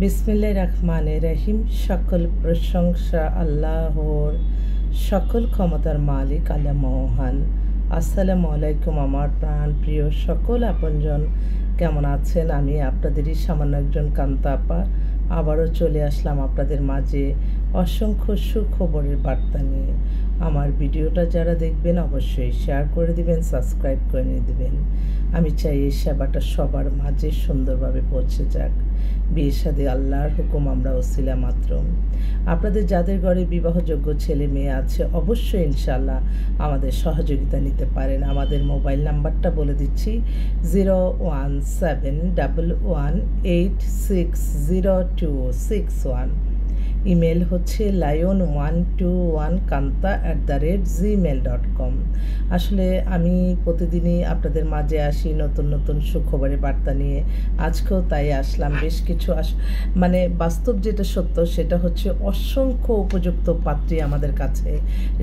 বিসমিল্লাহির রহমানির রহিম। সকল প্রশংসা আল্লাহর, সকল ক্ষমতার মালিক আল্লাহ মহান। আসসালামু আলাইকুম আমার প্রাণ প্রিয় সকল আপনজন, কেমন আছেন? আমি আপনাদেরই সামান্য একজন কান্তা আপা আবারও চলে আসলাম আপনাদের মাঝে অসংখ্য সুখবরের বার্তা নিয়ে। আমার ভিডিওটা যারা দেখবেন অবশ্যই শেয়ার করে দিবেন, সাবস্ক্রাইব করে দিবেন। আমি চাই এই সেবাটা সবার মাঝে সুন্দরভাবে পৌঁছে যাক। বিয়ে শাদী আল্লাহর হুকুম, আমরা ওসিলা মাত্র। আপনাদের যাদের ঘরে বিবাহযোগ্য ছেলে মেয়ে আছে অবশ্যই ইনশাল্লাহ আমাদের সহযোগিতা নিতে পারেন। আমাদের মোবাইল নাম্বারটা বলে দিচ্ছি, 01711860261। ইমেল হচ্ছে lion121kanta@gmail.com। আসলে আমি প্রতিদিনই আপনাদের মাঝে আসি নতুন নতুন সুখবরের বার্তা নিয়ে। আজকেও তাই আসলাম। বেশ কিছু মানে বাস্তব যেটা সত্য সেটা হচ্ছে অসংখ্য উপযুক্ত পাত্রী আমাদের কাছে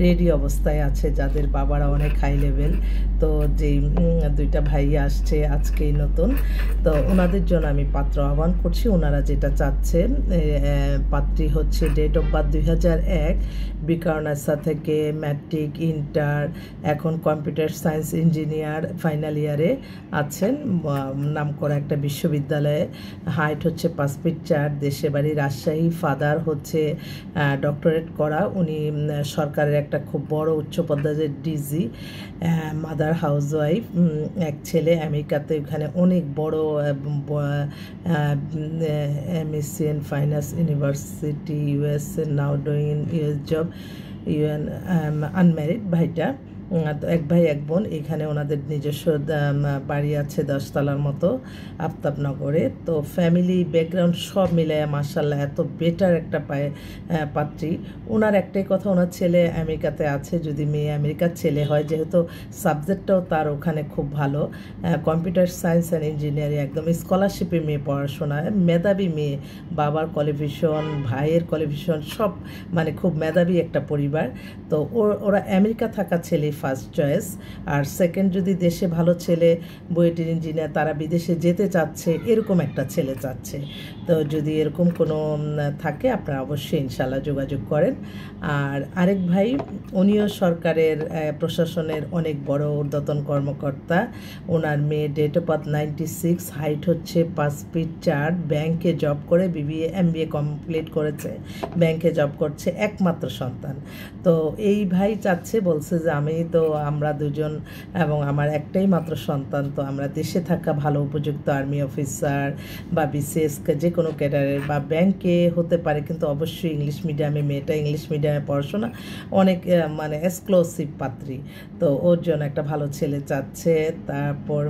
রেডি অবস্থায় আছে, যাদের বাবারা অনেক হাই লেভেল। তো যেই দুইটা ভাই আসছে আজকেই নতুন, তো ওনাদের জন্য আমি পাত্র আহ্বান করছি। ওনারা যেটা চাচ্ছেন, পাত্রী হচ্ছে ডেট অফ বার্থ 2001, বিকারনাসা থেকে ম্যাট্রিক, ইন্টার, এখন কম্পিউটার সায়েন্স ইঞ্জিনিয়ার ফাইনাল ইয়ারে আছেন নামকরা একটা বিশ্ববিদ্যালয়ে। হাইট হচ্ছে 5 ফিট 4, দেশে বাড়ি রাজশাহী। ফাদার হচ্ছে ডক্টরেট করা, উনি সরকারের একটা খুব বড় উচ্চ পর্যায়ের ডিজি। Mother housewife. এক ছেলে আমেরিকাতে, ওখানে অনেক বড় MSc in Finance University USA, now doing US job, UN, unmarried ভাইটা। তো এক ভাই এক বোন। এখানে ওনাদের নিজস্ব বাড়ি আছে 10 তলার মতো আফতাবনগরে। তো ফ্যামিলি ব্যাকগ্রাউন্ড সব মিলায় মাশাআল্লাহ এত বেটার একটা পাত্রী। ওনার একটাই কথা, ওনার ছেলে আমেরিকাতে আছে, যদি মেয়ে আমেরিকার ছেলে হয়, যেহেতু সাবজেক্টটাও তার ওখানে খুব ভালো, কম্পিউটার সায়েন্স অ্যান্ড ইঞ্জিনিয়ারিং, একদম স্কলারশিপে মেয়ে পড়াশোনা, মেধাবী মেয়ে, বাবার কোয়ালিফিকেশন, ভাইয়ের কোয়ালিফিকেশন সব, মানে খুব মেধাবী একটা পরিবার। তো ওরা আমেরিকা থাকা ছেলে ফার্স্ট চয়েস, আর সেকেন্ড যদি দেশে ভালো ছেলে বুয়েটের ইঞ্জিনিয়ার, তারা বিদেশে যেতে চাচ্ছে, এরকম একটা ছেলে চাচ্ছে। তো যদি এরকম কোনো থাকে আপনারা অবশ্যই ইনশাল্লাহ যোগাযোগ করেন। আর আরেক ভাই, উনিও সরকারের প্রশাসনের অনেক বড় ঊর্ধ্বতন কর্মকর্তা। ওনার মেয়ে ডেট অফ বার্থ 96, হাইট হচ্ছে 5 ফিট 4, ব্যাংকে জব করে, BBA MBA কমপ্লিট করেছে, ব্যাংকে জব করছে, একমাত্র সন্তান। তো এই ভাই চাচ্ছে, বলছে যে আমরা দুজন এবং আমার একটাই মাত্র সন্তান, তো আমরা দেশে থাকা ভালো উপযুক্ত আর্মি অফিসার বা BCS যে কোনো ক্যাডারের বা ব্যাংকে হতে পারে, কিন্তু অবশ্যই ইংলিশ মিডিয়ামে, মেয়েটা ইংলিশ মিডিয়ামে পড়াশোনা, অনেক মানে এক্সক্লুসিভ পাত্রী। তো ওর জন্য একটা ভালো ছেলে চাচ্ছে। তারপর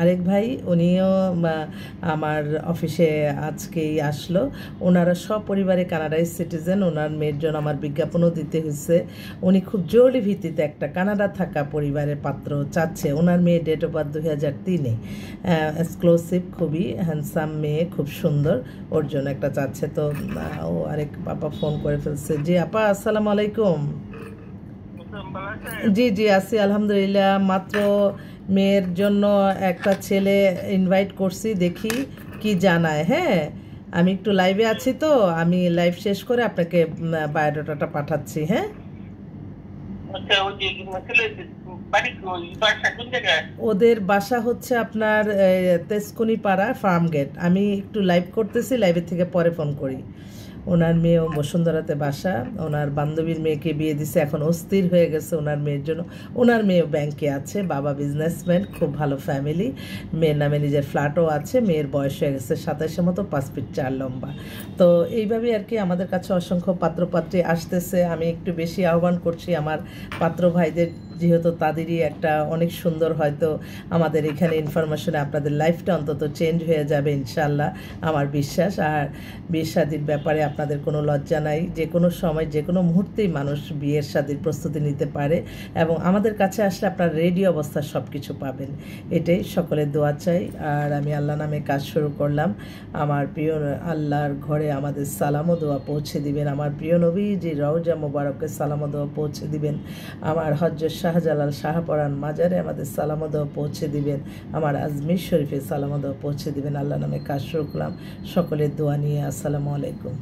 আরেক ভাই, উনিও আমার অফিসে আজকেই আসলো। ওনারা সব পরিবারে কানাডায় সিটিজেন। ওনার মেয়ের জন্য আমার বিজ্ঞাপনও দিতে হয়েছে। উনি খুব জরুরি ভিত্তিতে একটা কানাডা থাকা পরিবারের পাত্র চাচ্ছে। ওনার মেয়ে ডেট অফ বার্থ 2003, এক্সক্লুসিভ, খুবই হ্যান্ডসাম মেয়ে, খুব সুন্দর, ওর জন্য একটা চাচ্ছে। তো ও আরেক আপা ফোন করে ফেলছে। জি আপা, আসসালামু আলাইকুম। জি জি আছি আলহামদুলিল্লাহ। মাত্র মেয়ের জন্য একটা ছেলে ইনভাইট করছি, দেখি কি জানায়। হ্যাঁ, আমি একটু লাইভে আছি, তো আমি লাইভ শেষ করে আপনাকে বায়োডাটাটা পাঠাচ্ছি। হ্যাঁ, ওদের বাসা হচ্ছে আপনার তেজকুনি পাড়া, ফার্ম গেট। আমি একটু লাইভ করতেছি, লাইভের থেকে পরে ফোন করি। ওনার মেয়েও বসুন্ধরাতে বাসা, ওনার বান্ধবীর মেয়েকে বিয়ে দিছে, এখন অস্থির হয়ে গেছে ওনার মেয়ের জন্য। ওনার মেয়েও ব্যাংকে আছে, বাবা বিজনেসম্যান, খুব ভালো ফ্যামিলি, মেয়ের নামে নিজের ফ্ল্যাটও আছে, মেয়ের বয়স হয়ে গেছে 27-এর মতো, 5 ফিট 4 লম্বা। তো এইভাবেই আর কি আমাদের কাছে অসংখ্য পাত্রপাত্রী আসতেছে। আমি একটু বেশি আহ্বান করছি আমার পাত্র ভাইদের, যেহেতু তাদেরই একটা অনেক সুন্দর, হয়তো আমাদের এখানে ইনফরমেশনে আপনাদের লাইফটা অন্তত চেঞ্জ হয়ে যাবে ইনশাল্লাহ, আমার বিশ্বাস। আর বিয়ে শাদির ব্যাপারে আপনাদের কোনো লজ্জা নাই, যে কোনো সময় যে কোনো মুহূর্তেই মানুষ বিয়ের শাদির প্রস্তুতি নিতে পারে, এবং আমাদের কাছে আসলে আপনার রেডি অবস্থায় সব কিছু পাবেন। এটাই সকলের দোয়া চাই। আর আমি আল্লাহ নামে কাজ শুরু করলাম। আমার প্রিয় আল্লাহর ঘরে আমাদের সালাম ও দোয়া পৌঁছে দিবেন, আমার প্রিয় নবীজি রওজা মোবারকে সালাম ও দোয়া পৌঁছে দিবেন, আমার হজ্জের শাহজালাল শাহপরান মাজারে আমাদের সালামদোয়া পৌঁছে দিবেন, আমার আজমির শরীফে সালামদোয়া পৌঁছে দিবেন। আল্লাহ নামে কাজ শুরু করলাম, সকলের দোয়া নিয়ে। আসসালামু আলাইকুম।